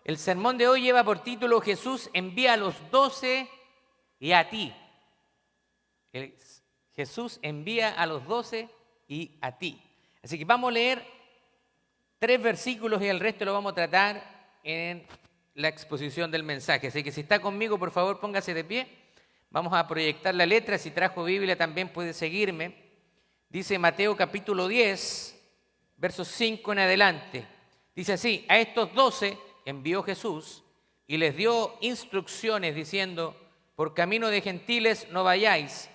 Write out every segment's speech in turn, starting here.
El sermón de hoy lleva por título Jesús envía a los 12 y a ti. Jesús envía a los 12 y a ti. Así que vamos a leer 3 versículos y el resto lo vamos a tratar en la exposición del mensaje. Así que si está conmigo, por favor, póngase de pie. Vamos a proyectar la letra. Si trajo Biblia también puede seguirme. Dice Mateo capítulo 10, versos 5 en adelante. Dice así: a estos 12 envió Jesús y les dio instrucciones diciendo: por camino de gentiles no vayáis,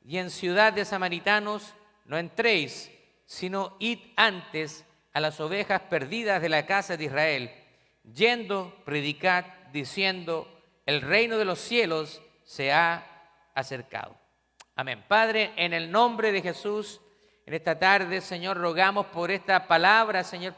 y en ciudad de samaritanos no entréis, sino id antes a las ovejas perdidas de la casa de Israel. Yendo, predicad, diciendo: el reino de los cielos se ha acercado. Amén. Padre, en el nombre de Jesús, en esta tarde, Señor, rogamos por esta palabra, Señor,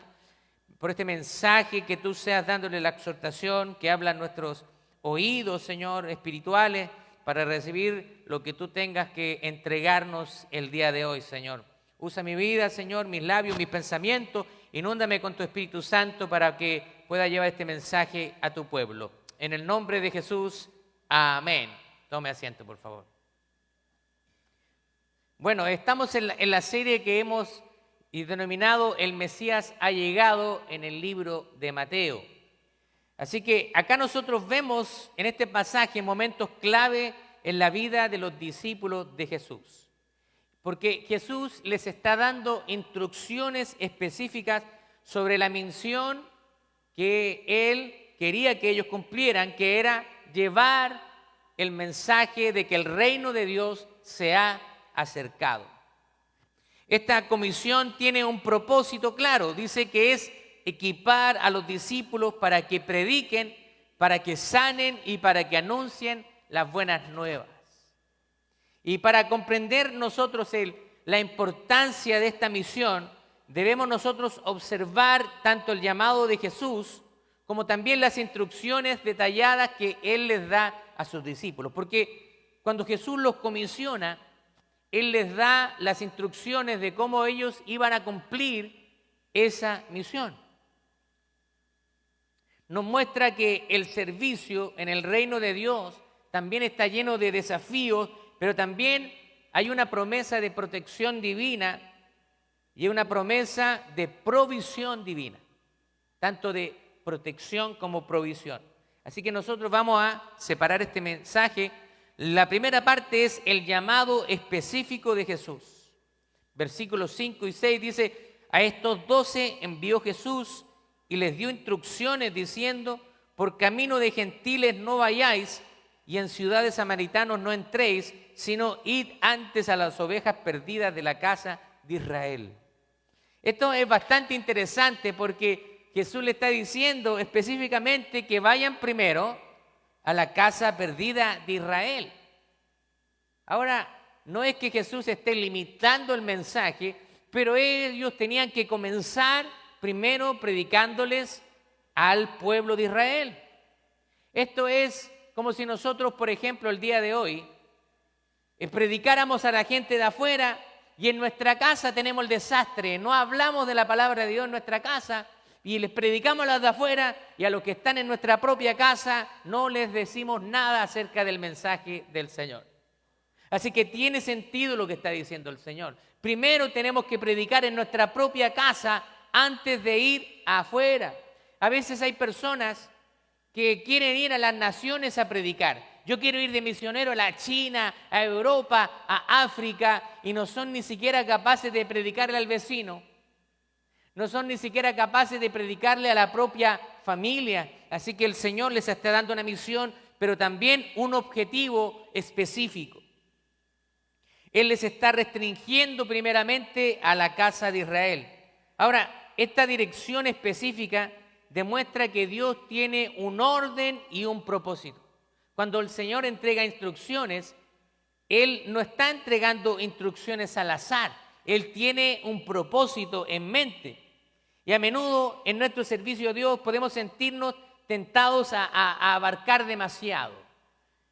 por este mensaje, que tú seas dándole la exhortación que habla en nuestros oídos, Señor, espirituales, para recibir lo que tú tengas que entregarnos el día de hoy, Señor. Usa mi vida, Señor, mis labios, mis pensamientos, inúndame con tu Espíritu Santo para que pueda llevar este mensaje a tu pueblo. En el nombre de Jesús, amén. Tome asiento, por favor. Bueno, estamos en la serie que hemos denominado El Mesías ha llegado, en el libro de Mateo. Así que acá nosotros vemos en este pasaje momentos clave en la vida de los discípulos de Jesús. Porque Jesús les está dando instrucciones específicas sobre la misión que Él quería que ellos cumplieran, que era llevar el mensaje de que el reino de Dios se ha acercado. Esta comisión tiene un propósito claro, dice que es equipar a los discípulos para que prediquen, para que sanen y para que anuncien las buenas nuevas. Y para comprender nosotros la importancia de esta misión, debemos nosotros observar tanto el llamado de Jesús como también las instrucciones detalladas que Él les da a sus discípulos. Porque cuando Jesús los comisiona, Él les da las instrucciones de cómo ellos iban a cumplir esa misión. Nos muestra que el servicio en el reino de Dios también está lleno de desafíos, pero también hay una promesa de protección divina y una promesa de provisión divina, tanto de protección como provisión. Así que nosotros vamos a separar este mensaje. La primera parte es el llamado específico de Jesús. Versículos 5 y 6 dice: a estos 12 envió Jesús y les dio instrucciones diciendo: por camino de gentiles no vayáis, y en ciudad de samaritanos no entréis, sino id antes a las ovejas perdidas de la casa de Israel. Esto es bastante interesante porque Jesús le está diciendo específicamente que vayan primero a la casa perdida de Israel. Ahora, no es que Jesús esté limitando el mensaje, pero ellos tenían que comenzar primero predicándoles al pueblo de Israel. Esto es como si nosotros, por ejemplo, el día de hoy, predicáramos a la gente de afuera y en nuestra casa tenemos el desastre, no hablamos de la palabra de Dios en nuestra casa, y les predicamos a los de afuera, y a los que están en nuestra propia casa no les decimos nada acerca del mensaje del Señor. Así que tiene sentido lo que está diciendo el Señor. Primero tenemos que predicar en nuestra propia casa antes de ir afuera. A veces hay personas que quieren ir a las naciones a predicar. Yo quiero ir de misionero a la China, a Europa, a África, y no son ni siquiera capaces de predicarle al vecino. No son ni siquiera capaces de predicarle a la propia familia. Así que el Señor les está dando una misión, pero también un objetivo específico. Él les está restringiendo primeramente a la casa de Israel. Ahora, esta dirección específica demuestra que Dios tiene un orden y un propósito. Cuando el Señor entrega instrucciones, Él no está entregando instrucciones al azar. Él tiene un propósito en mente. Y a menudo en nuestro servicio a Dios podemos sentirnos tentados a abarcar demasiado.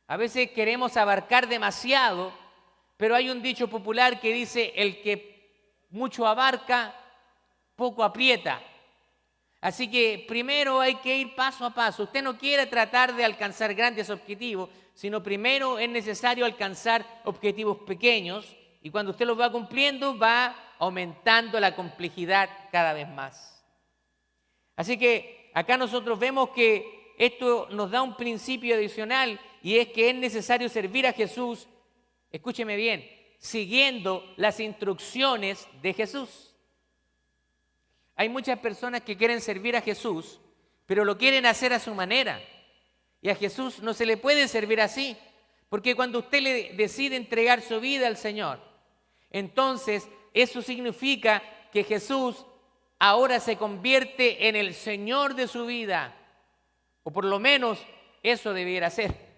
A veces queremos abarcar demasiado, pero hay un dicho popular que dice: el que mucho abarca, poco aprieta. Así que primero hay que ir paso a paso. Usted no quiere tratar de alcanzar grandes objetivos, sino primero es necesario alcanzar objetivos pequeños y cuando usted los va cumpliendo va aumentando la complejidad cada vez más. Así que acá nosotros vemos que esto nos da un principio adicional y es que es necesario servir a Jesús, escúcheme bien, siguiendo las instrucciones de Jesús. Hay muchas personas que quieren servir a Jesús, pero lo quieren hacer a su manera. Y a Jesús no se le puede servir así, porque cuando usted le decide entregar su vida al Señor, entonces eso significa que Jesús ahora se convierte en el Señor de su vida, o por lo menos eso debiera ser.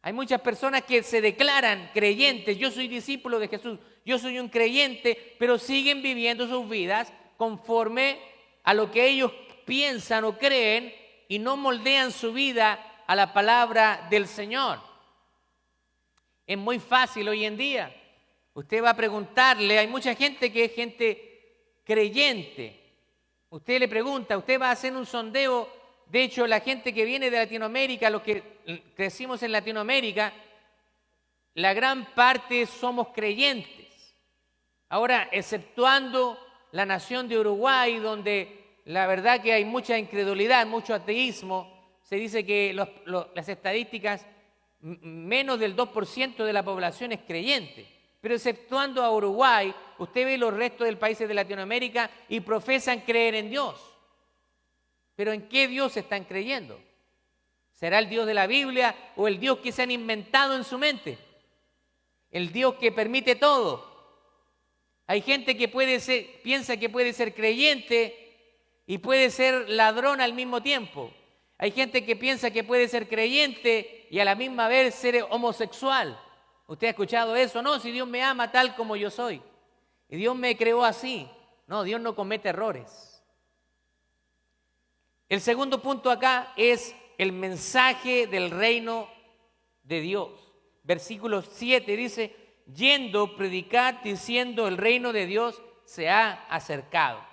Hay muchas personas que se declaran creyentes, yo soy discípulo de Jesús, yo soy un creyente, pero siguen viviendo sus vidas conforme a lo que ellos piensan o creen y no moldean su vida a la palabra del Señor. Es muy fácil hoy en día. Usted va a preguntarle, hay mucha gente que es gente creyente. Usted le pregunta, usted va a hacer un sondeo. De hecho, la gente que viene de Latinoamérica, los que crecimos en Latinoamérica, la gran parte somos creyentes. Ahora, exceptuando la nación de Uruguay, donde la verdad que hay mucha incredulidad, mucho ateísmo, se dice que las estadísticas, menos del 2% de la población es creyente. Pero exceptuando a Uruguay, usted ve los restos de países de Latinoamérica y profesan creer en Dios. Pero ¿en qué Dios están creyendo? ¿Será el Dios de la Biblia o el Dios que se han inventado en su mente? El Dios que permite todo. Hay gente que piensa que puede ser creyente y puede ser ladrón al mismo tiempo. Hay gente que piensa que puede ser creyente y a la misma vez ser homosexual. ¿Usted ha escuchado eso? No, si Dios me ama tal como yo soy. Y Dios me creó así. No, Dios no comete errores. El segundo punto acá es el mensaje del reino de Dios. Versículo 7 dice, yendo, predicad diciendo el reino de Dios se ha acercado.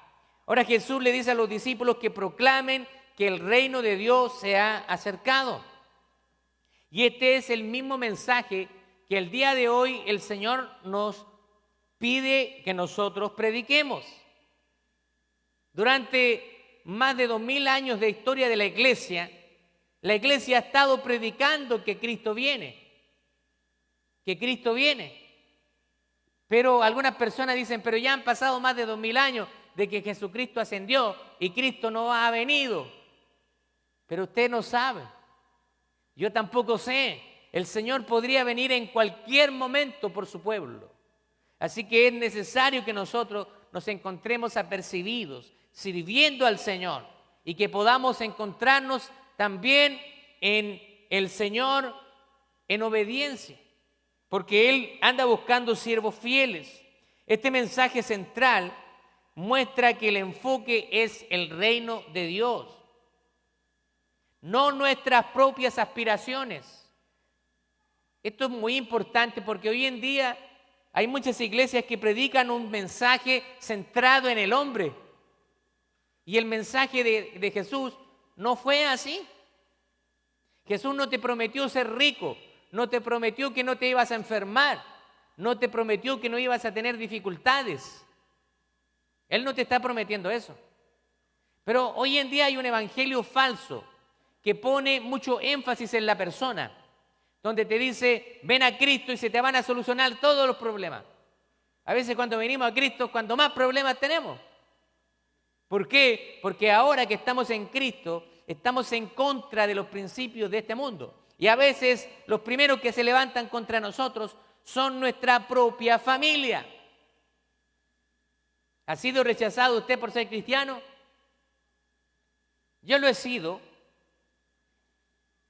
Ahora Jesús le dice a los discípulos que proclamen que el reino de Dios se ha acercado. Y este es el mismo mensaje que el día de hoy el Señor nos pide que nosotros prediquemos. Durante más de 2000 años de historia de la iglesia ha estado predicando que Cristo viene. Que Cristo viene. Pero algunas personas dicen, pero ya han pasado más de 2000 años de que Jesucristo ascendió y Cristo no ha venido. Pero usted no sabe. Yo tampoco sé. El Señor podría venir en cualquier momento por su pueblo. Así que es necesario que nosotros nos encontremos apercibidos, sirviendo al Señor y que podamos encontrarnos también en el Señor en obediencia, porque Él anda buscando siervos fieles. Este mensaje central muestra que el enfoque es el reino de Dios, no nuestras propias aspiraciones. Esto es muy importante porque hoy en día hay muchas iglesias que predican un mensaje centrado en el hombre. Y el mensaje de Jesús no fue así. Jesús no te prometió ser rico, no te prometió que no te ibas a enfermar, no te prometió que no ibas a tener dificultades. Él no te está prometiendo eso. Pero hoy en día hay un evangelio falso que pone mucho énfasis en la persona, donde te dice, ven a Cristo y se te van a solucionar todos los problemas. A veces cuando venimos a Cristo es cuando más problemas tenemos. ¿Por qué? Porque ahora que estamos en Cristo, estamos en contra de los principios de este mundo. Y a veces los primeros que se levantan contra nosotros son nuestra propia familia. ¿Ha sido rechazado usted por ser cristiano? Yo lo he sido.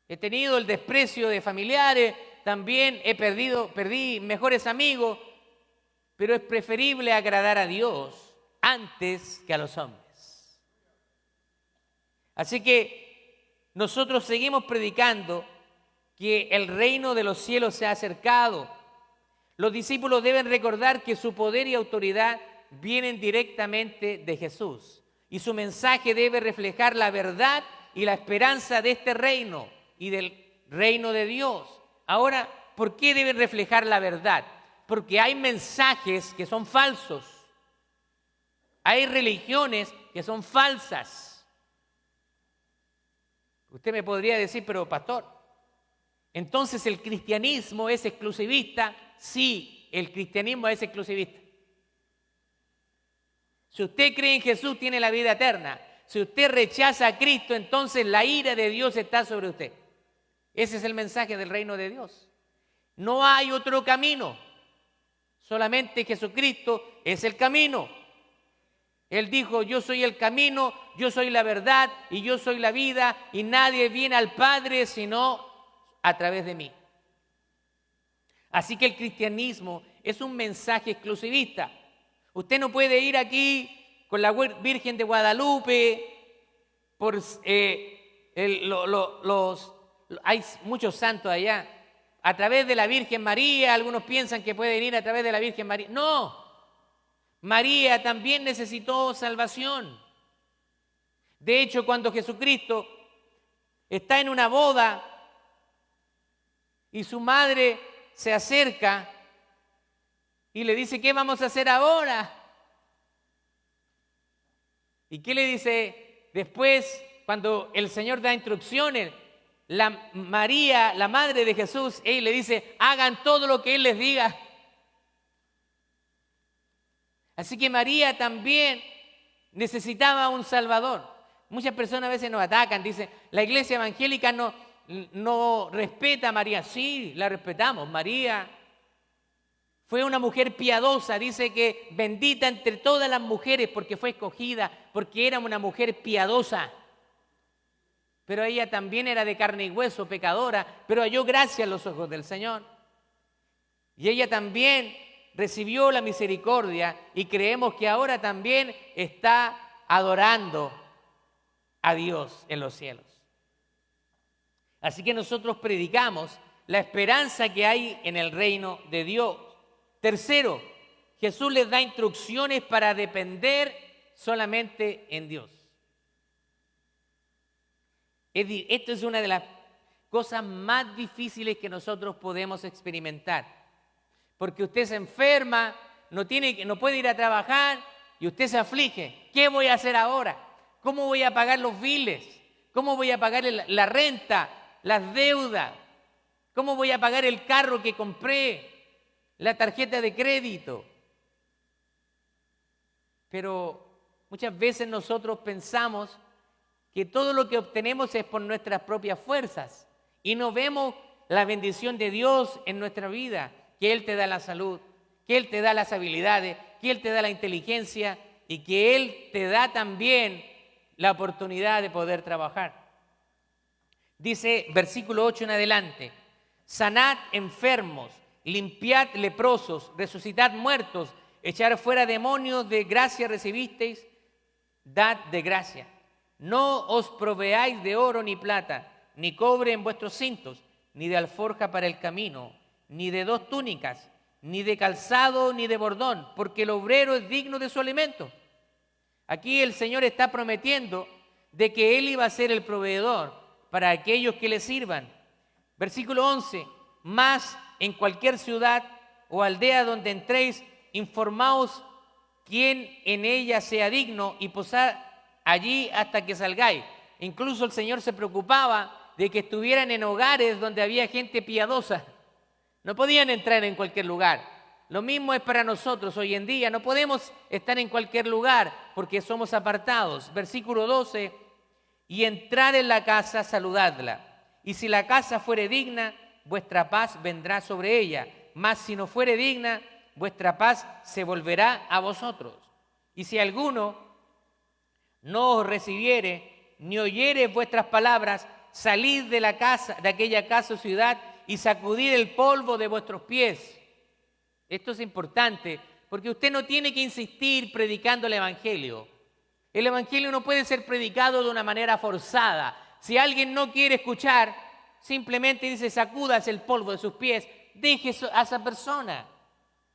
He tenido el desprecio de familiares, también perdí mejores amigos, pero es preferible agradar a Dios antes que a los hombres. Así que nosotros seguimos predicando que el reino de los cielos se ha acercado. Los discípulos deben recordar que su poder y autoridad vienen directamente de Jesús. y su mensaje debe reflejar la verdad y la esperanza de este reino y del reino de Dios. Ahora, ¿por qué debe reflejar la verdad? Porque hay mensajes que son falsos. Hay religiones que son falsas. Usted me podría decir, pero pastor, ¿entonces el cristianismo es exclusivista? Sí, el cristianismo es exclusivista. Si usted cree en Jesús, tiene la vida eterna. Si usted rechaza a Cristo, entonces la ira de Dios está sobre usted. Ese es el mensaje del reino de Dios. No hay otro camino. Solamente Jesucristo es el camino. Él dijo, yo soy el camino, yo soy la verdad y yo soy la vida y nadie viene al Padre sino a través de mí. Así que el cristianismo es un mensaje exclusivista. Usted no puede ir aquí con la Virgen de Guadalupe, hay muchos santos allá, a través de la Virgen María. Algunos piensan que pueden ir a través de la Virgen María. No, María también necesitó salvación. De hecho, cuando Jesucristo está en una boda y su madre se acerca y le dice, ¿qué vamos a hacer ahora? ¿Y qué le dice después cuando el Señor da instrucciones? María, la madre de Jesús, él le dice, hagan todo lo que Él les diga. Así que María también necesitaba un Salvador. Muchas personas a veces nos atacan, dicen, la iglesia evangélica no respeta a María. Sí, la respetamos. María fue una mujer piadosa, dice que bendita entre todas las mujeres porque fue escogida, porque era una mujer piadosa. Pero ella también era de carne y hueso, pecadora, pero halló gracia en los ojos del Señor. Y ella también recibió la misericordia y creemos que ahora también está adorando a Dios en los cielos. Así que nosotros predicamos la esperanza que hay en el reino de Dios. Tercero, Jesús les da instrucciones para depender solamente en Dios. Esto es una de las cosas más difíciles que nosotros podemos experimentar. Porque usted se enferma, no puede ir a trabajar y usted se aflige. ¿Qué voy a hacer ahora? ¿Cómo voy a pagar los biles? ¿Cómo voy a pagar la renta, las deudas? ¿Cómo voy a pagar el carro que compré? La tarjeta de crédito. Pero muchas veces nosotros pensamos que todo lo que obtenemos es por nuestras propias fuerzas y no vemos la bendición de Dios en nuestra vida, que Él te da la salud, que Él te da las habilidades, que Él te da la inteligencia y que Él te da también la oportunidad de poder trabajar. Dice versículo 8 en adelante, sanad enfermos, limpiad leprosos, resucitad muertos, echar fuera demonios, de gracia recibisteis, dad de gracia. No os proveáis de oro ni plata, ni cobre en vuestros cintos, ni de alforja para el camino, ni de 2 túnicas, ni de calzado, ni de bordón, porque el obrero es digno de su alimento. Aquí el Señor está prometiendo de que Él iba a ser el proveedor para aquellos que le sirvan. Versículo 11, mas en cualquier ciudad o aldea donde entréis, informaos quién en ella sea digno y posad allí hasta que salgáis. Incluso el Señor se preocupaba de que estuvieran en hogares donde había gente piadosa. No podían entrar en cualquier lugar. Lo mismo es para nosotros hoy en día. No podemos estar en cualquier lugar porque somos apartados. Versículo 12, y entrar en la casa, saludadla. Y si la casa fuere digna, vuestra paz vendrá sobre ella. Mas si no fuere digna, vuestra paz se volverá a vosotros. Y si alguno no os recibiere, ni oyere vuestras palabras, salid de la casa, de aquella casa o ciudad, y sacudid el polvo de vuestros pies. Esto es importante, porque usted no tiene que insistir predicando el Evangelio. El Evangelio no puede ser predicado de una manera forzada. Si alguien no quiere escuchar, simplemente dice, sacúdase el polvo de sus pies, deje a esa persona,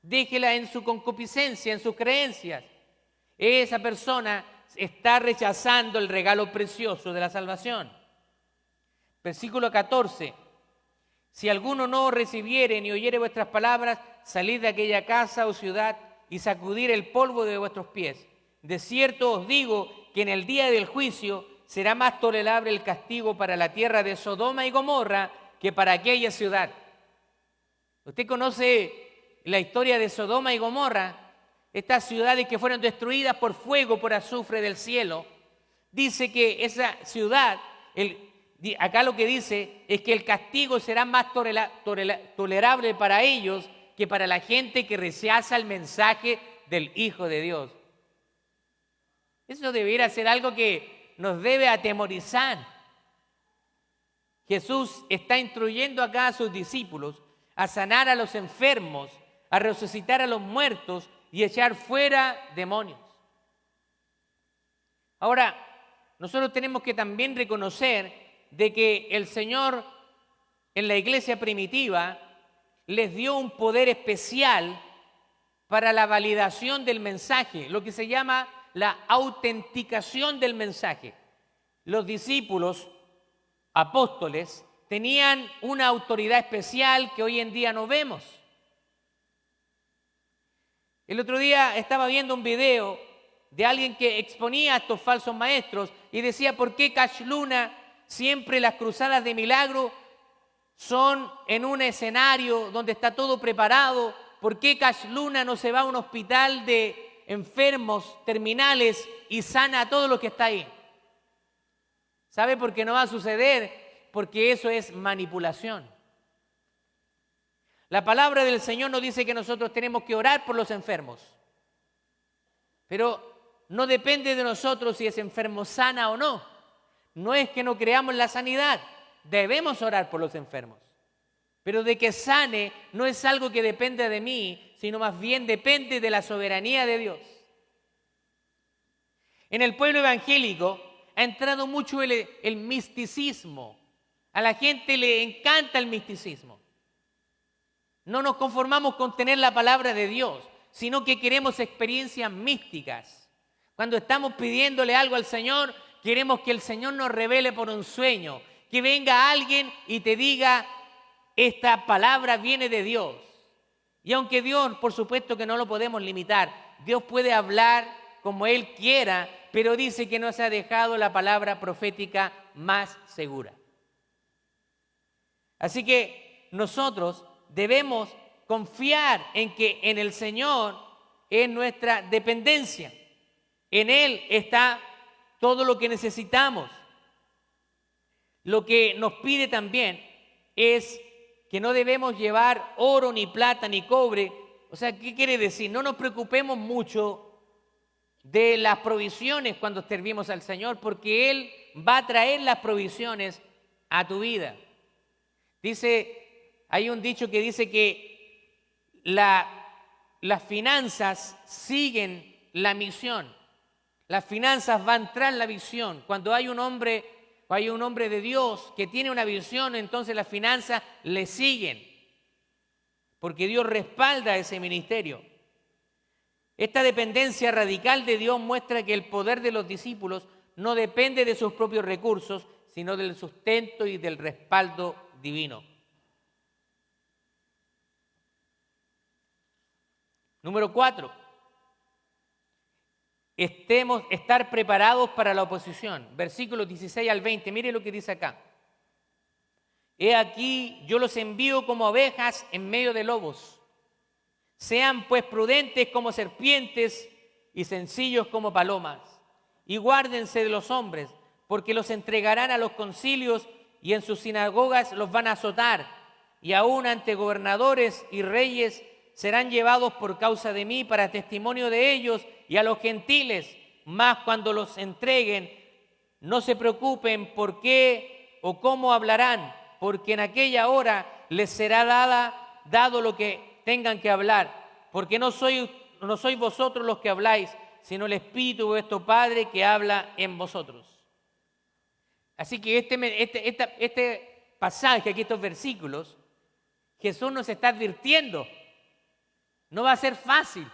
déjela en su concupiscencia, en sus creencias. Esa persona está rechazando el regalo precioso de la salvación. Versículo 14. Si alguno no recibiere ni oyere vuestras palabras, salid de aquella casa o ciudad y sacudir el polvo de vuestros pies. De cierto os digo que en el día del juicio será más tolerable el castigo para la tierra de Sodoma y Gomorra que para aquella ciudad. ¿Usted conoce la historia de Sodoma y Gomorra? Estas ciudades que fueron destruidas por fuego, por azufre del cielo. Dice que esa ciudad, acá lo que dice es que el castigo será más tolerable para ellos que para la gente que rechaza el mensaje del Hijo de Dios. Eso debería ser algo que nos debe atemorizar. Jesús está instruyendo acá a sus discípulos a sanar a los enfermos, a resucitar a los muertos y echar fuera demonios. Ahora, nosotros tenemos que también reconocer de que el Señor en la iglesia primitiva les dio un poder especial para la validación del mensaje, lo que se llama la autenticación del mensaje. Los discípulos, apóstoles, tenían una autoridad especial que hoy en día no vemos. El otro día estaba viendo un video de alguien que exponía a estos falsos maestros y decía, ¿por qué Cash Luna siempre las cruzadas de milagro son en un escenario donde está todo preparado? ¿Por qué Cash Luna no se va a un hospital de enfermos terminales y sana a todo lo que está ahí? ¿Sabe por qué no va a suceder? Porque eso es manipulación. La palabra del Señor nos dice que nosotros tenemos que orar por los enfermos, pero no depende de nosotros si ese enfermo sana o no. No es que no creamos la sanidad, debemos orar por los enfermos, pero de que sane no es algo que depende de mí, sino más bien depende de la soberanía de Dios. En el pueblo evangélico ha entrado mucho el misticismo. A la gente le encanta el misticismo. No nos conformamos con tener la palabra de Dios, sino que queremos experiencias místicas. Cuando estamos pidiéndole algo al Señor, queremos que el Señor nos revele por un sueño, que venga alguien y te diga, esta palabra viene de Dios. Y aunque Dios, por supuesto que no lo podemos limitar, Dios puede hablar como Él quiera, pero dice que nos ha dejado la palabra profética más segura. Así que nosotros debemos confiar en que en el Señor es nuestra dependencia. En Él está todo lo que necesitamos. Lo que nos pide también es que no debemos llevar oro, ni plata, ni cobre. O sea, ¿qué quiere decir? No nos preocupemos mucho de las provisiones cuando servimos al Señor, porque Él va a traer las provisiones a tu vida. Hay un dicho que dice que las finanzas siguen la misión. Las finanzas van tras la visión. Cuando hay un hombre de Dios que tiene una visión, entonces las finanzas le siguen, porque Dios respalda ese ministerio. Esta dependencia radical de Dios muestra que el poder de los discípulos no depende de sus propios recursos, sino del sustento y del respaldo divino. Número 4. Estar preparados para la oposición. Versículos 16 al 20. Mire lo que dice acá. He aquí, yo los envío como ovejas en medio de lobos. Sean pues prudentes como serpientes y sencillos como palomas. Y guárdense de los hombres, porque los entregarán a los concilios y en sus sinagogas los van a azotar. Y aún ante gobernadores y reyes serán llevados por causa de mí para testimonio de ellos y a los gentiles. Mas cuando los entreguen, no se preocupen por qué o cómo hablarán, porque en aquella hora les será dado lo que tengan que hablar, porque no sois vosotros los que habláis, sino el Espíritu de vuestro Padre que habla en vosotros. Así que este pasaje, aquí estos versículos, Jesús nos está advirtiendo. No va a ser fácil.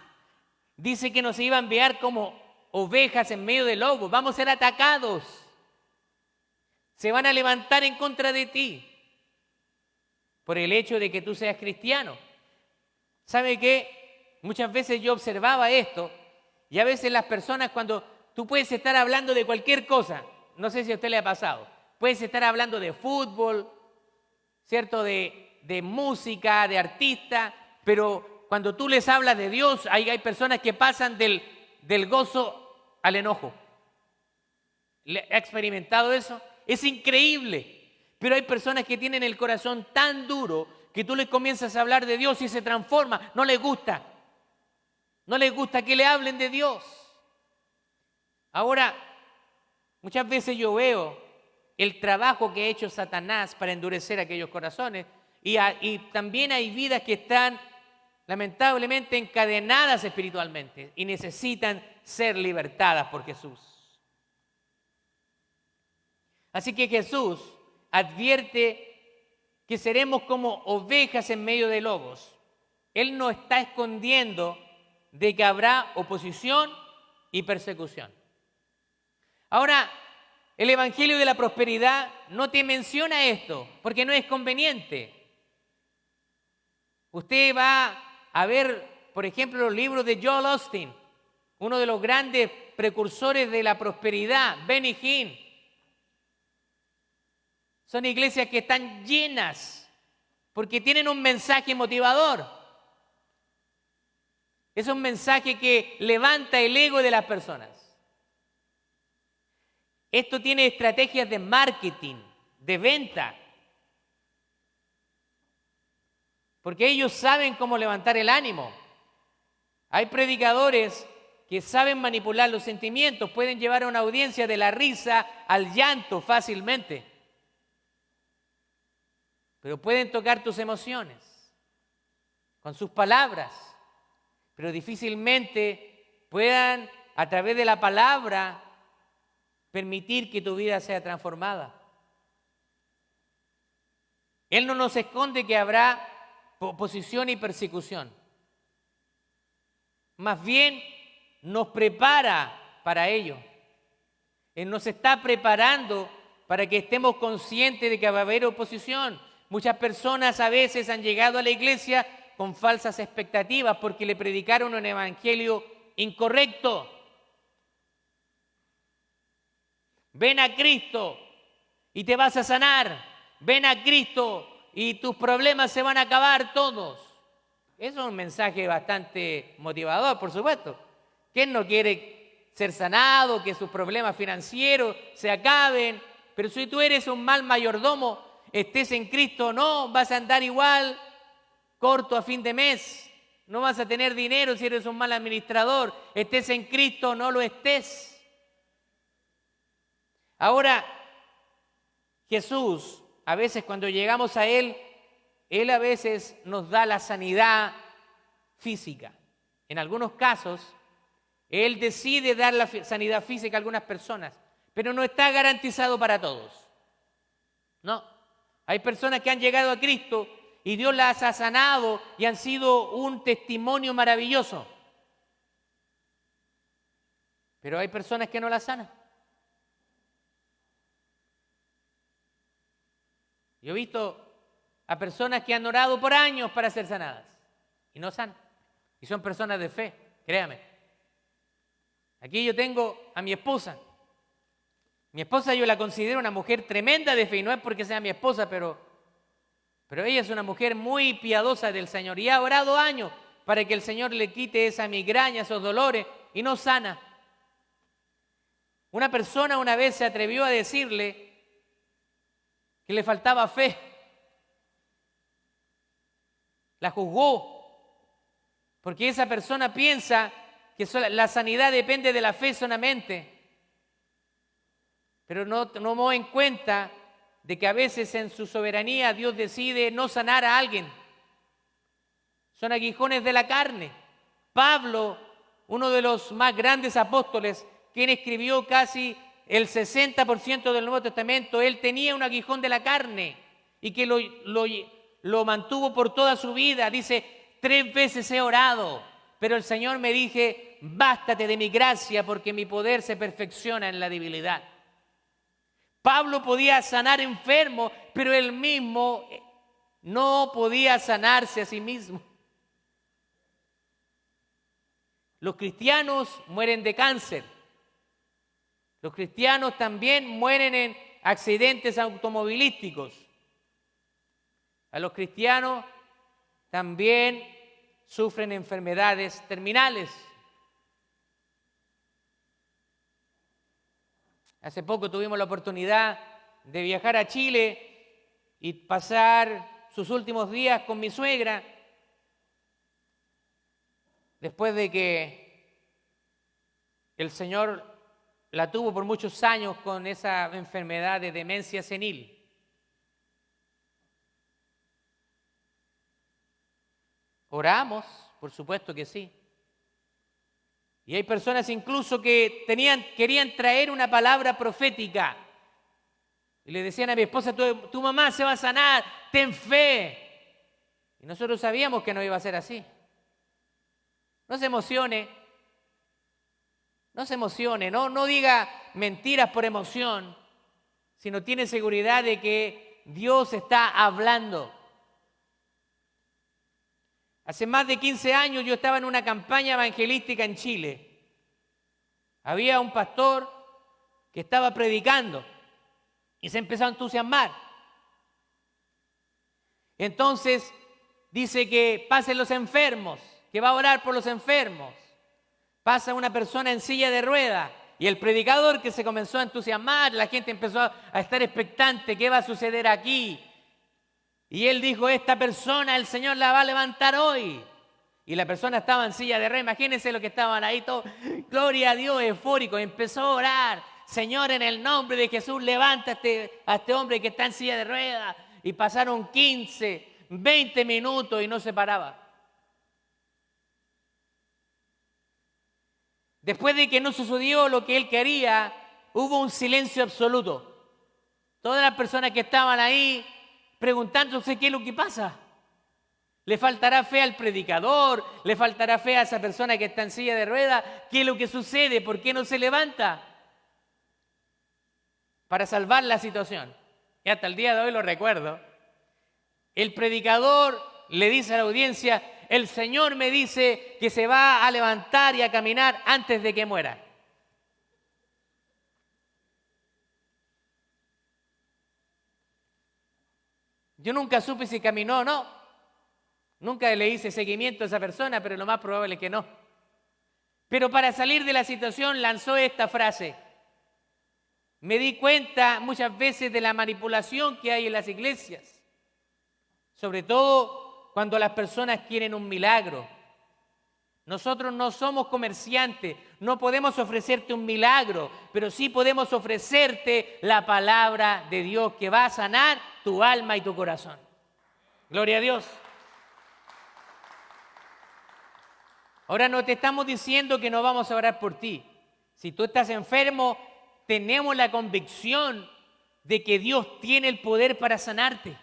Dice que nos iba a enviar como ovejas en medio de lobos, vamos a ser atacados. Se van a levantar en contra de ti por el hecho de que tú seas cristiano. ¿Sabe qué? Muchas veces yo observaba esto y a veces las personas cuando tú puedes estar hablando de cualquier cosa, no sé si a usted le ha pasado, puedes estar hablando de fútbol, ¿cierto? De música, de artista, pero cuando tú les hablas de Dios, hay personas que pasan del gozo al enojo. ¿Ha experimentado eso? Es increíble. Pero hay personas que tienen el corazón tan duro que tú les comienzas a hablar de Dios y se transforma. No les gusta. No les gusta que le hablen de Dios. Ahora, muchas veces yo veo el trabajo que ha hecho Satanás para endurecer aquellos corazones y también hay vidas que están lamentablemente encadenadas espiritualmente y necesitan ser libertadas por Jesús. Así que Jesús advierte que seremos como ovejas en medio de lobos. Él no está escondiendo de que habrá oposición y persecución. Ahora, el Evangelio de la Prosperidad no te menciona esto porque no es conveniente. Usted va a ver, por ejemplo, los libros de Joel Osteen, uno de los grandes precursores de la prosperidad, Benny Hinn. Son iglesias que están llenas porque tienen un mensaje motivador. Es un mensaje que levanta el ego de las personas. Esto tiene estrategias de marketing, de venta. Porque ellos saben cómo levantar el ánimo. Hay predicadores que saben manipular los sentimientos, pueden llevar a una audiencia de la risa al llanto fácilmente. Pero pueden tocar tus emociones con sus palabras, pero difícilmente puedan, a través de la palabra, permitir que tu vida sea transformada. Él no nos esconde que habrá oposición y persecución. Más bien, nos prepara para ello. Él nos está preparando para que estemos conscientes de que va a haber oposición. Muchas personas a veces han llegado a la iglesia con falsas expectativas porque le predicaron un evangelio incorrecto. Ven a Cristo y te vas a sanar. Ven a Cristo y tus problemas se van a acabar todos. Eso es un mensaje bastante motivador, por supuesto. ¿Quién no quiere ser sanado, que sus problemas financieros se acaben? Pero si tú eres un mal mayordomo, estés en Cristo o no, vas a andar igual, corto a fin de mes. No vas a tener dinero si eres un mal administrador. Estés en Cristo o no lo estés. Ahora, Jesús, a veces cuando llegamos a Él a veces nos da la sanidad física. En algunos casos, Él decide dar la sanidad física a algunas personas, pero no está garantizado para todos. No, hay personas que han llegado a Cristo y Dios las ha sanado y han sido un testimonio maravilloso. Pero hay personas que no las sanan. Yo he visto a personas que han orado por años para ser sanadas y no sanan. Y son personas de fe, créame. Aquí yo tengo a mi esposa. Mi esposa yo la considero una mujer tremenda de fe, y no es porque sea mi esposa, pero ella es una mujer muy piadosa del Señor y ha orado años para que el Señor le quite esa migraña, esos dolores, y no sana. Una persona una vez se atrevió a decirle que le faltaba fe. La juzgó, porque esa persona piensa que la sanidad depende de la fe solamente, pero no tomó en cuenta de que a veces en su soberanía Dios decide no sanar a alguien. Son aguijones de la carne. Pablo, uno de los más grandes apóstoles, quien escribió casi el 60% del Nuevo Testamento, él tenía un aguijón de la carne y que lo mantuvo por toda su vida. Dice, 3 veces he orado, pero el Señor me bástate de mi gracia porque mi poder se perfecciona en la debilidad. Pablo podía sanar enfermos, pero él mismo no podía sanarse a sí mismo. Los cristianos mueren de cáncer. Los cristianos también mueren en accidentes automovilísticos. A los cristianos también sufren enfermedades terminales. Hace poco tuvimos la oportunidad de viajar a Chile y pasar sus últimos días con mi suegra, después de que el Señor la tuvo por muchos años con esa enfermedad de demencia senil. Oramos, por supuesto que sí. Y hay personas incluso que querían traer una palabra profética. Y le decían a mi esposa, tu mamá se va a sanar, ten fe. Y nosotros sabíamos que no iba a ser así. No se emocione, no diga mentiras por emoción, sino tiene seguridad de que Dios está hablando. Hace más de 15 años yo estaba en una campaña evangelística en Chile. Había un pastor que estaba predicando y se empezó a entusiasmar. Entonces dice que pasen los enfermos, que va a orar por los enfermos. Pasa una persona en silla de ruedas y el predicador que se comenzó a entusiasmar, la gente empezó a estar expectante, ¿qué va a suceder aquí? Y él dijo, esta persona el Señor la va a levantar hoy. Y la persona estaba en silla de ruedas, imagínense lo que estaban ahí todos, gloria a Dios, eufórico, empezó a orar, Señor, en el nombre de Jesús, levanta a este hombre que está en silla de ruedas. Y pasaron 15, 20 minutos y no se paraba. Después de que no sucedió lo que él quería, hubo un silencio absoluto. Todas las personas que estaban ahí preguntándose qué es lo que pasa. ¿Le faltará fe al predicador? ¿Le faltará fe a esa persona que está en silla de ruedas? ¿Qué es lo que sucede? ¿Por qué no se levanta? Para salvar la situación. Y hasta el día de hoy lo recuerdo. El predicador le dice a la audiencia, el Señor me dice que se va a levantar y a caminar antes de que muera. Yo nunca supe si caminó o no. Nunca le hice seguimiento a esa persona, pero lo más probable es que no. Pero para salir de la situación lanzó esta frase. Me di cuenta muchas veces de la manipulación que hay en las iglesias. Sobre todo cuando las personas quieren un milagro. Nosotros no somos comerciantes, no podemos ofrecerte un milagro, pero sí podemos ofrecerte la palabra de Dios que va a sanar tu alma y tu corazón. Gloria a Dios. Ahora no te estamos diciendo que no vamos a orar por ti. Si tú estás enfermo, tenemos la convicción de que Dios tiene el poder para sanarte.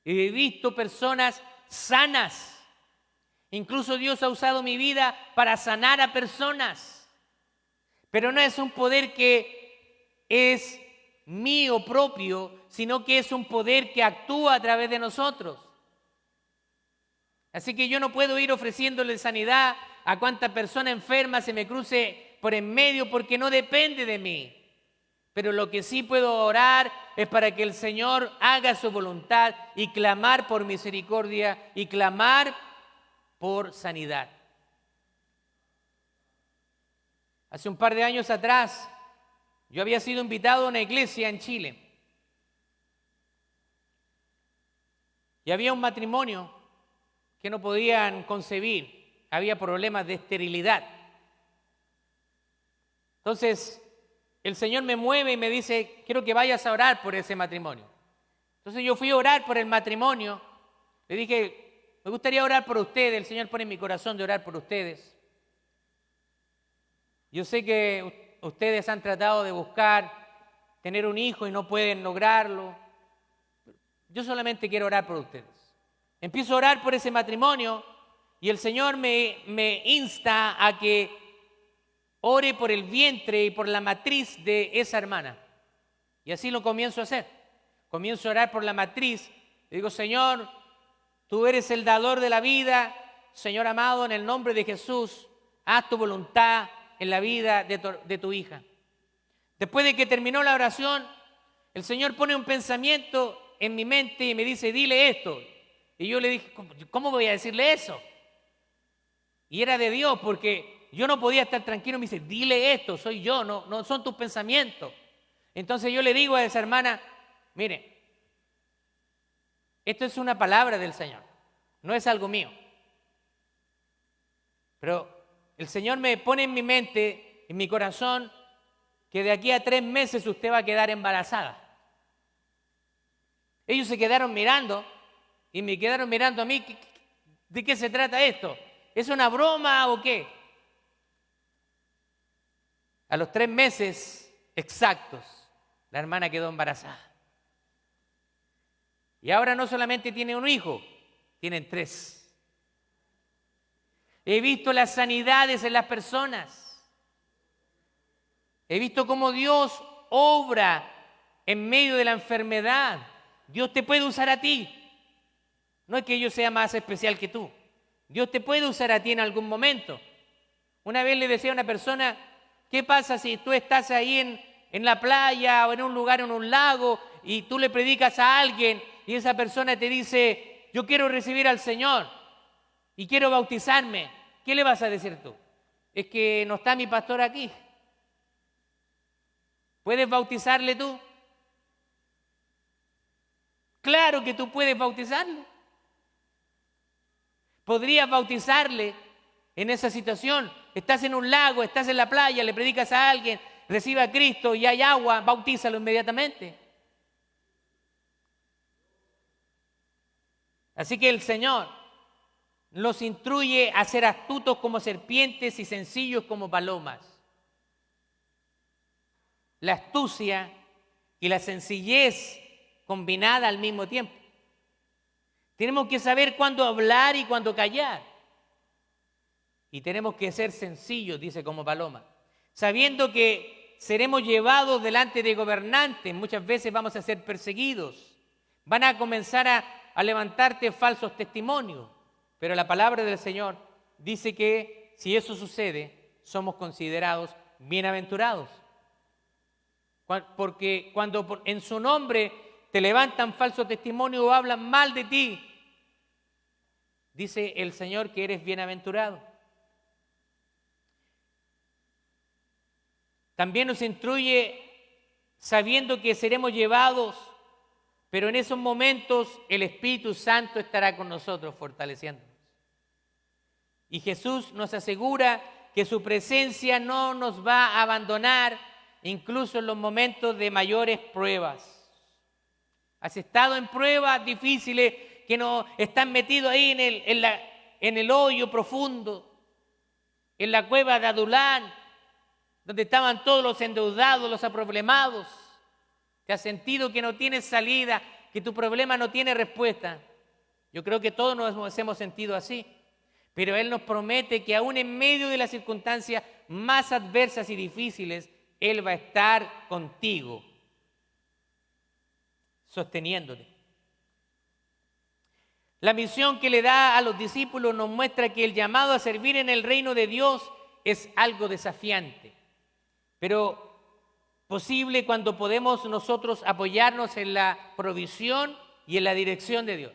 He visto personas sanas. Incluso Dios ha usado mi vida para sanar a personas. Pero no es un poder que es mío propio, sino que es un poder que actúa a través de nosotros. Así que yo no puedo ir ofreciéndole sanidad a cuanta persona enferma se me cruce por en medio porque no depende de mí. Pero lo que sí puedo orar es para que el Señor haga su voluntad y clamar por misericordia y clamar por sanidad. Hace un par de años atrás, yo había sido invitado a una iglesia en Chile. Y había un matrimonio que no podían concebir. Había problemas de esterilidad. Entonces, el Señor me mueve y me dice, quiero que vayas a orar por ese matrimonio. Entonces yo fui a orar por el matrimonio. Le dije, me gustaría orar por ustedes. El Señor pone en mi corazón de orar por ustedes. Yo sé que ustedes han tratado de buscar tener un hijo y no pueden lograrlo. Yo solamente quiero orar por ustedes. Empiezo a orar por ese matrimonio y el Señor me insta a que ore por el vientre y por la matriz de esa hermana. Y así lo comienzo a hacer. Comienzo a orar por la matriz. Y digo, Señor, tú eres el dador de la vida. Señor amado, en el nombre de Jesús, haz tu voluntad en la vida de tu hija. Después de que terminó la oración, el Señor pone un pensamiento en mi mente y me dice, dile esto. Y yo le dije, ¿cómo voy a decirle eso? Y era de Dios, porque yo no podía estar tranquilo. Me dice, dile esto, soy yo, no son tus pensamientos. Entonces yo le digo a esa hermana, mire, esto es una palabra del Señor, no es algo mío. Pero el Señor me pone en mi mente, en mi corazón, que de aquí a 3 meses usted va a quedar embarazada. Ellos se quedaron mirando y me quedaron mirando a mí. ¿De qué se trata esto? ¿Es una broma o qué? A los 3 meses exactos, la hermana quedó embarazada. Y ahora no solamente tiene un hijo, tienen 3. He visto las sanidades en las personas. He visto cómo Dios obra en medio de la enfermedad. Dios te puede usar a ti. No es que yo sea más especial que tú. Dios te puede usar a ti en algún momento. Una vez le decía a una persona, ¿qué pasa si tú estás ahí en la playa o en un lugar, en un lago, y tú le predicas a alguien y esa persona te dice, yo quiero recibir al Señor y quiero bautizarme? ¿Qué le vas a decir tú? Es que no está mi pastor aquí. ¿Puedes bautizarle tú? Claro que tú puedes bautizarlo. Podrías bautizarle en esa situación. Estás en un lago, estás en la playa, le predicas a alguien, recibe a Cristo y hay agua, bautízalo inmediatamente. Así que el Señor nos instruye a ser astutos como serpientes y sencillos como palomas. La astucia y la sencillez combinada al mismo tiempo. Tenemos que saber cuándo hablar y cuándo callar. Y tenemos que ser sencillos, dice, como paloma. Sabiendo que seremos llevados delante de gobernantes, muchas veces vamos a ser perseguidos. Van a comenzar a levantarte falsos testimonios. Pero la palabra del Señor dice que si eso sucede, somos considerados bienaventurados. Porque cuando en su nombre te levantan falso testimonio o hablan mal de ti, dice el Señor que eres bienaventurado. También nos instruye sabiendo que seremos llevados, pero en esos momentos el Espíritu Santo estará con nosotros fortaleciéndonos. Y Jesús nos asegura que su presencia no nos va a abandonar incluso en los momentos de mayores pruebas. Has estado en pruebas difíciles que nos están metidos ahí en el hoyo profundo, en la cueva de Adulán, donde estaban todos los endeudados, los aproblemados. Te has sentido que no tienes salida, que tu problema no tiene respuesta. Yo creo que todos nos hemos sentido así. Pero Él nos promete que aún en medio de las circunstancias más adversas y difíciles, Él va a estar contigo, sosteniéndote. La misión que le da a los discípulos nos muestra que el llamado a servir en el reino de Dios es algo desafiante, pero posible cuando podemos nosotros apoyarnos en la provisión y en la dirección de Dios.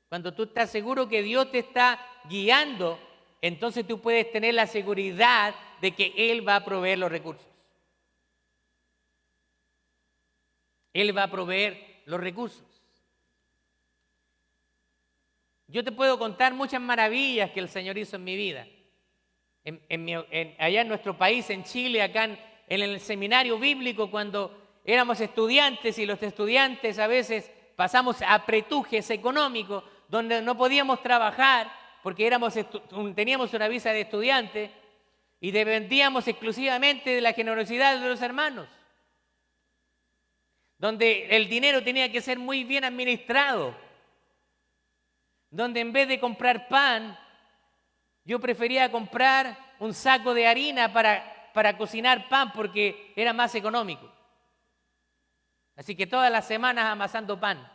Cuando tú estás seguro que Dios te está guiando, entonces tú puedes tener la seguridad de que Él va a proveer los recursos. Él va a proveer los recursos. Yo te puedo contar muchas maravillas que el Señor hizo en mi vida. Allá en nuestro país, en Chile, acá en el seminario bíblico, cuando éramos estudiantes y los estudiantes a veces pasamos a apretujes económicos donde no podíamos trabajar porque teníamos una visa de estudiante y dependíamos exclusivamente de la generosidad de los hermanos, donde el dinero tenía que ser muy bien administrado, donde en vez de comprar pan, Yo prefería comprar un saco de harina para cocinar pan porque era más económico. Así que todas las semanas amasando pan.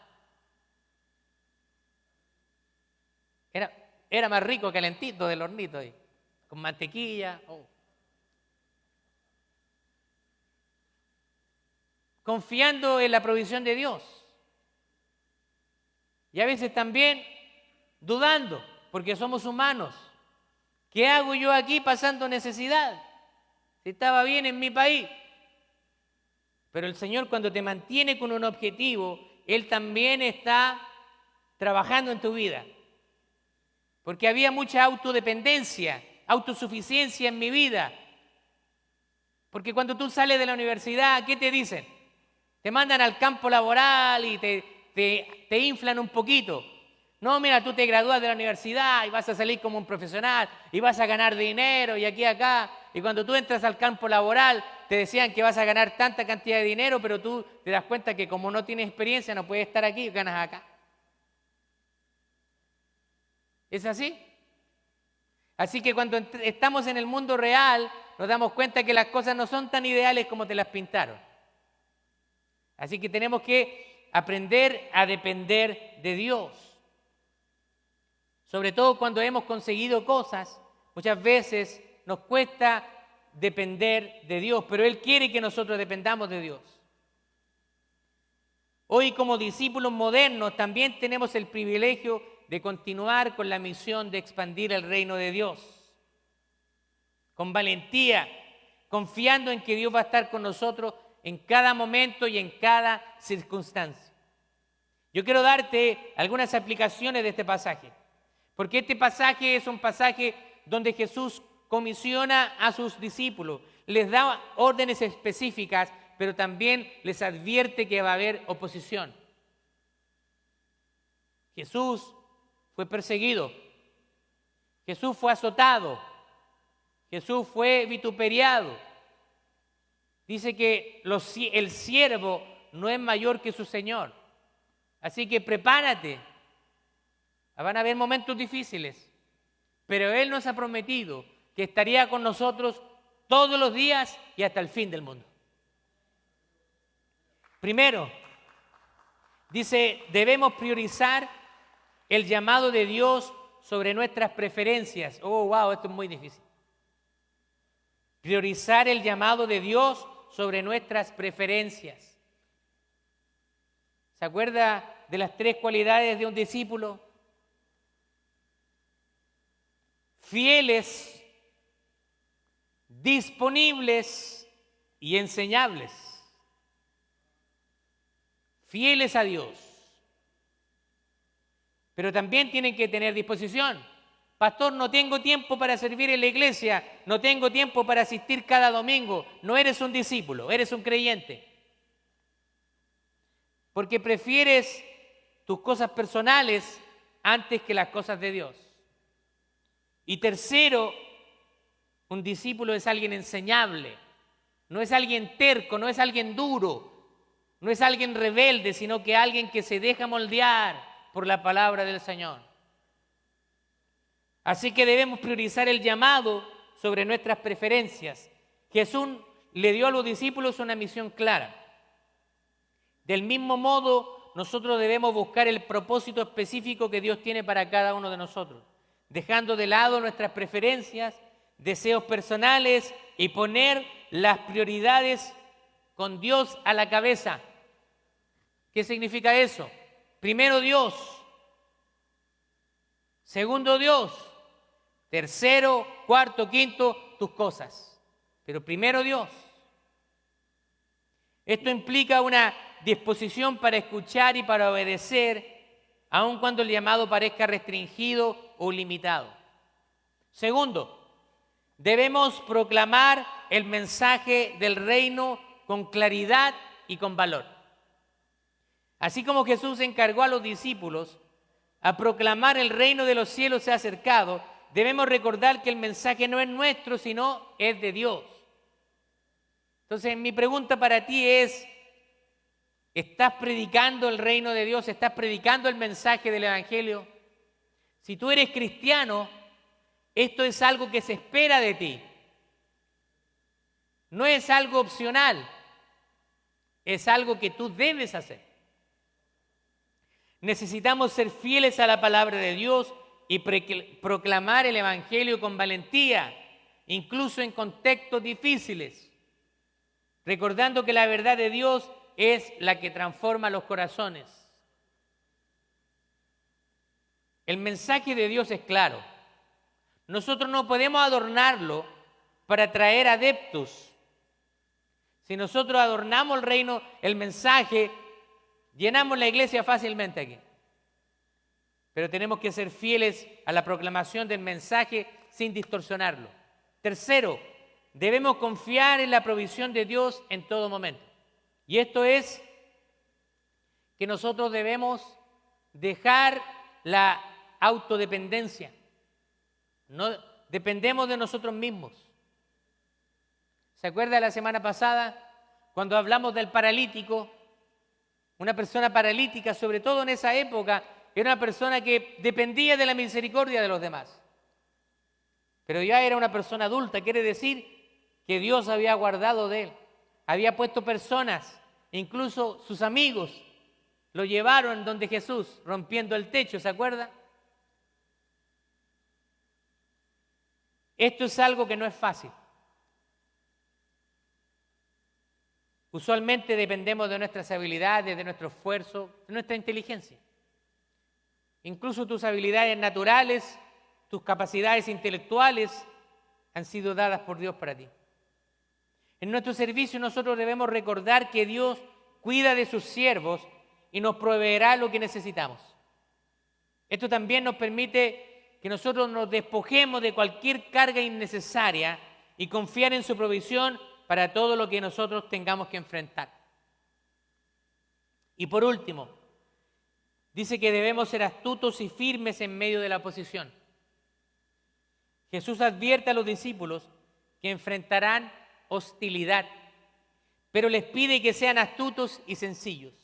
Era más rico calentito del hornito ahí, con mantequilla. Oh. Confiando en la provisión de Dios. Y a veces también dudando, porque somos humanos. ¿Qué hago yo aquí pasando necesidad? Si estaba bien en mi país. Pero el Señor, cuando te mantiene con un objetivo, Él también está trabajando en tu vida. Porque había mucha autodependencia, autosuficiencia en mi vida. Porque cuando tú sales de la universidad, ¿qué te dicen? Te mandan al campo laboral y te inflan un poquito. No, mira, tú te gradúas de la universidad y vas a salir como un profesional y vas a ganar dinero y aquí acá. Y cuando tú entras al campo laboral, te decían que vas a ganar tanta cantidad de dinero, pero tú te das cuenta que como no tienes experiencia, no puedes estar aquí y ganas acá. ¿Es así? Así que cuando estamos en el mundo real, nos damos cuenta que las cosas no son tan ideales como te las pintaron. Así que tenemos que aprender a depender de Dios. Sobre todo cuando hemos conseguido cosas, muchas veces nos cuesta depender de Dios, pero Él quiere que nosotros dependamos de Dios. Hoy, como discípulos modernos, también tenemos el privilegio de continuar con la misión de expandir el reino de Dios. Con valentía, confiando en que Dios va a estar con nosotros en cada momento y en cada circunstancia. Yo quiero darte algunas aplicaciones de este pasaje, porque este pasaje es un pasaje donde Jesús comisiona a sus discípulos, les da órdenes específicas, pero también les advierte que va a haber oposición. Jesús fue perseguido, Jesús fue azotado, Jesús fue vituperiado. Dice que el siervo no es mayor que su Señor. Así que prepárate. Van a haber momentos difíciles, pero Él nos ha prometido que estaría con nosotros todos los días y hasta el fin del mundo. Primero, dice, debemos priorizar el llamado de Dios sobre nuestras preferencias. Oh, wow, esto es muy difícil. Priorizar el llamado de Dios sobre nuestras preferencias. ¿Se acuerda de las 3 cualidades de un discípulo? Fieles, disponibles y enseñables. Fieles a Dios. Pero también tienen que tener disposición. Pastor, no tengo tiempo para servir en la iglesia, no tengo tiempo para asistir cada domingo. No eres un discípulo, eres un creyente. Porque prefieres tus cosas personales antes que las cosas de Dios. Y tercero, un discípulo es alguien enseñable, no es alguien terco, no es alguien duro, no es alguien rebelde, sino que alguien que se deja moldear por la palabra del Señor. Así que debemos priorizar el llamado sobre nuestras preferencias. Jesús le dio a los discípulos una misión clara. Del mismo modo, nosotros debemos buscar el propósito específico que Dios tiene para cada uno de nosotros, dejando de lado nuestras preferencias, deseos personales y poner las prioridades con Dios a la cabeza. ¿Qué significa eso? Primero Dios, segundo Dios, tercero, cuarto, quinto, tus cosas. Pero primero Dios. Esto implica una disposición para escuchar y para obedecer, aun cuando el llamado parezca restringido o limitado. Segundo, debemos proclamar el mensaje del reino con claridad y con valor. Así como Jesús encargó a los discípulos a proclamar el reino de los cielos se ha acercado, debemos recordar que el mensaje no es nuestro, sino es de Dios. Entonces, mi pregunta para ti es, ¿estás predicando el reino de Dios? ¿Estás predicando el mensaje del Evangelio? Si tú eres cristiano, Esto es algo que se espera de ti. No es algo opcional, es algo que tú debes hacer. Necesitamos ser fieles a la palabra de Dios y proclamar el Evangelio con valentía, incluso en contextos difíciles, recordando que la verdad de Dios es la que transforma los corazones. El mensaje de Dios es claro. Nosotros no podemos adornarlo para atraer adeptos. Si nosotros adornamos el reino, el mensaje, llenamos la iglesia fácilmente aquí. Pero tenemos que ser fieles a la proclamación del mensaje sin distorsionarlo. Tercero, debemos confiar en la provisión de Dios en todo momento. Y esto es que nosotros debemos dejar la autodependencia. No dependemos de nosotros mismos. ¿Se acuerda la semana pasada cuando hablamos del paralítico? Una persona paralítica, sobre todo en esa época, era una persona que dependía de la misericordia de los demás. Pero ya era una persona adulta, quiere decir que Dios había guardado de él. Había puesto personas, incluso sus amigos, lo llevaron donde Jesús, rompiendo el techo, ¿se acuerda? Esto es algo que no es fácil. Usualmente dependemos de nuestras habilidades, de nuestro esfuerzo, de nuestra inteligencia. Incluso tus habilidades naturales, tus capacidades intelectuales han sido dadas por Dios para ti. En nuestro servicio nosotros debemos recordar que Dios cuida de sus siervos y nos proveerá lo que necesitamos. Esto también nos permite que nosotros nos despojemos de cualquier carga innecesaria y confiar en su provisión para todo lo que nosotros tengamos que enfrentar. Y por último, dice que debemos ser astutos y firmes en medio de la oposición. Jesús advierte a los discípulos que enfrentarán hostilidad, pero les pide que sean astutos y sencillos.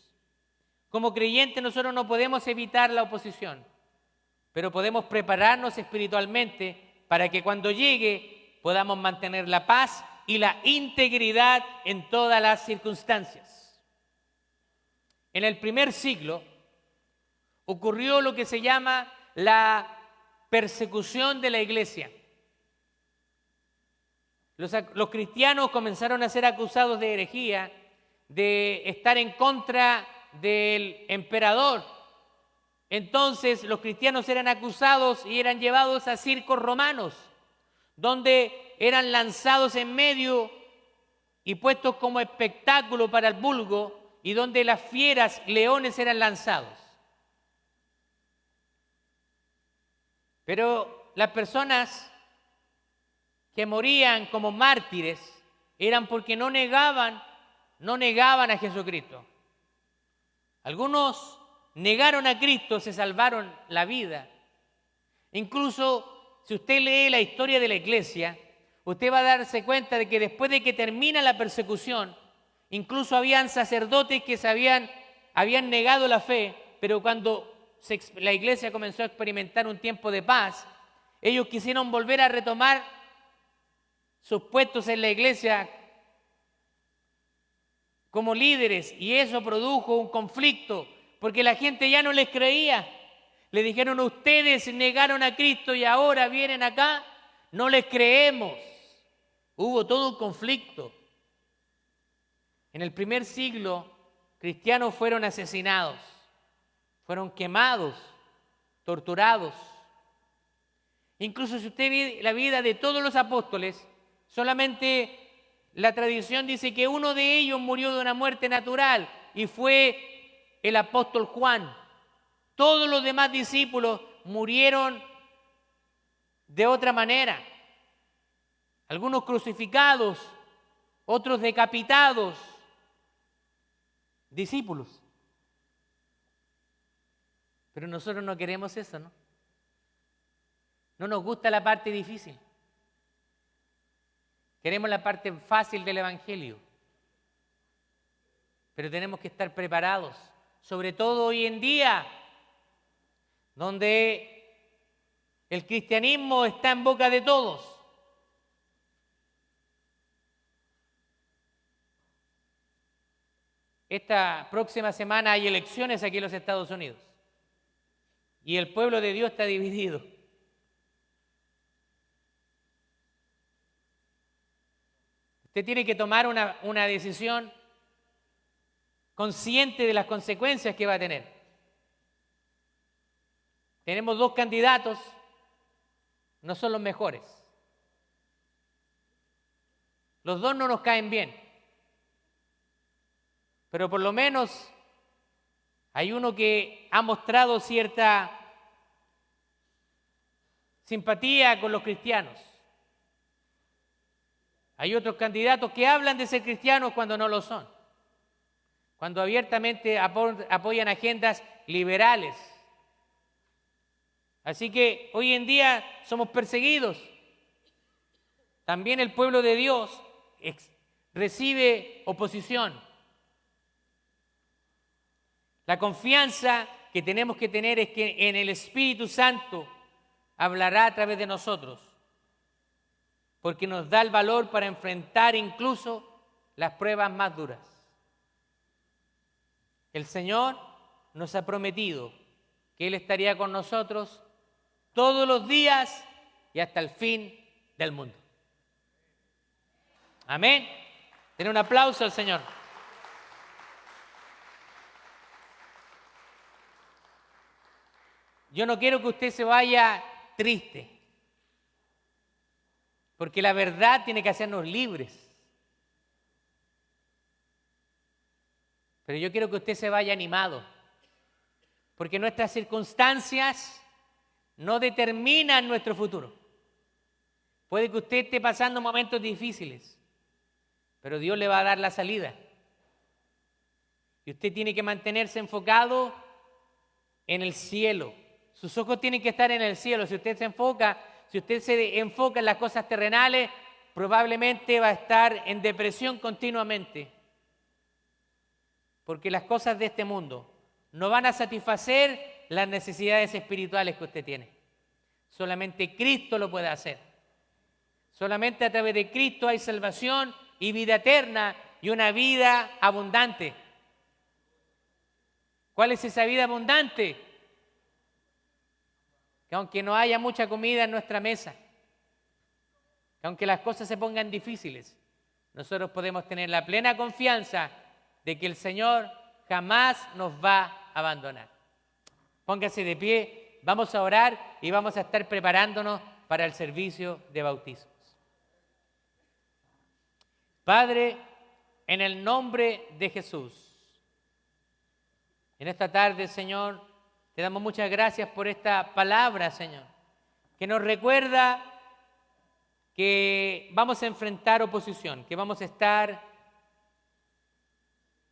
Como creyentes nosotros no podemos evitar la oposición, pero podemos prepararnos espiritualmente para que cuando llegue podamos mantener la paz y la integridad en todas las circunstancias. En el primer siglo ocurrió lo que se llama la persecución de la iglesia. Los cristianos comenzaron a ser acusados de herejía, de estar en contra del emperador. Entonces los cristianos eran acusados y eran llevados a circos romanos, donde eran lanzados en medio y puestos como espectáculo para el vulgo, y donde las fieras, leones, eran lanzados. Pero las personas que morían como mártires eran porque no negaban a Jesucristo. Algunos negaron a Cristo, se salvaron la vida. Incluso si usted lee la historia de la iglesia, usted va a darse cuenta de que después de que termina la persecución, incluso habían sacerdotes que habían negado la fe, pero cuando la iglesia comenzó a experimentar un tiempo de paz, ellos quisieron volver a retomar sus puestos en la iglesia como líderes, y eso produjo un conflicto, porque la gente ya no les creía. Le dijeron: ustedes negaron a Cristo y ahora vienen acá, no les creemos. Hubo todo un conflicto. En el primer siglo, cristianos fueron asesinados, fueron quemados, torturados. Incluso si usted ve la vida de todos los apóstoles, solamente la tradición dice que uno de ellos murió de una muerte natural y fue el apóstol Juan. Todos los demás discípulos murieron de otra manera. Algunos crucificados, otros decapitados. Discípulos. Pero nosotros no queremos eso, ¿no? No nos gusta la parte difícil. Queremos la parte fácil del Evangelio. Pero tenemos que estar preparados, sobre todo hoy en día, donde El cristianismo está en boca de todos. Esta próxima semana hay elecciones aquí en los Estados Unidos y el pueblo de Dios está dividido. Usted tiene que tomar una decisión consciente de las consecuencias que va a tener. Tenemos dos candidatos, no son los mejores. Los dos no nos caen bien, pero por lo menos hay uno que ha mostrado cierta simpatía con los cristianos. Hay otros candidatos que hablan de ser cristianos cuando no lo son, cuando abiertamente apoyan agendas liberales. Así que hoy en día somos perseguidos. También el pueblo de Dios recibe oposición. La confianza que tenemos que tener es que en el Espíritu Santo hablará a través de nosotros, porque nos da el valor para enfrentar incluso las pruebas más duras. El Señor nos ha prometido que Él estaría con nosotros todos los días y hasta el fin del mundo. Amén. Den un aplauso al Señor. Yo no quiero que usted se vaya triste, porque la verdad tiene que hacernos libres. Pero yo quiero que usted se vaya animado, porque nuestras circunstancias no determinan nuestro futuro. Puede que usted esté pasando momentos difíciles, pero Dios le va a dar la salida. Y usted tiene que mantenerse enfocado en el cielo. Sus ojos tienen que estar en el cielo. Si usted se enfoca en las cosas terrenales, probablemente va a estar en depresión continuamente. Porque las cosas de este mundo no van a satisfacer las necesidades espirituales que usted tiene. Solamente Cristo lo puede hacer. Solamente a través de Cristo hay salvación y vida eterna y una vida abundante. ¿Cuál es esa vida abundante? Que aunque no haya mucha comida en nuestra mesa, que aunque las cosas se pongan difíciles, nosotros podemos tener la plena confianza de que el Señor jamás nos va a abandonar. Póngase de pie, vamos a orar y vamos a estar preparándonos para el servicio de bautismos. Padre, en el nombre de Jesús, en esta tarde, Señor, te damos muchas gracias por esta palabra, Señor, que nos recuerda que vamos a enfrentar oposición, que vamos a estar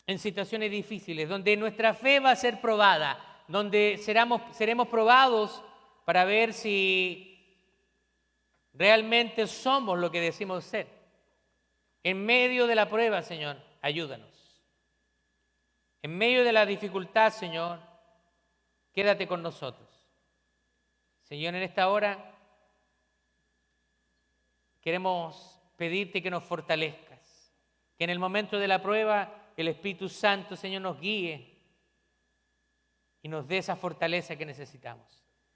en situaciones difíciles, donde nuestra fe va a ser probada, donde seremos probados para ver si realmente somos lo que decimos ser. En medio de la prueba, Señor, ayúdanos. En medio de la dificultad, Señor, quédate con nosotros. Señor, en esta hora queremos pedirte que nos fortalezcas, que en el momento de la prueba el Espíritu Santo, Señor, nos guíe y nos dé esa fortaleza que necesitamos.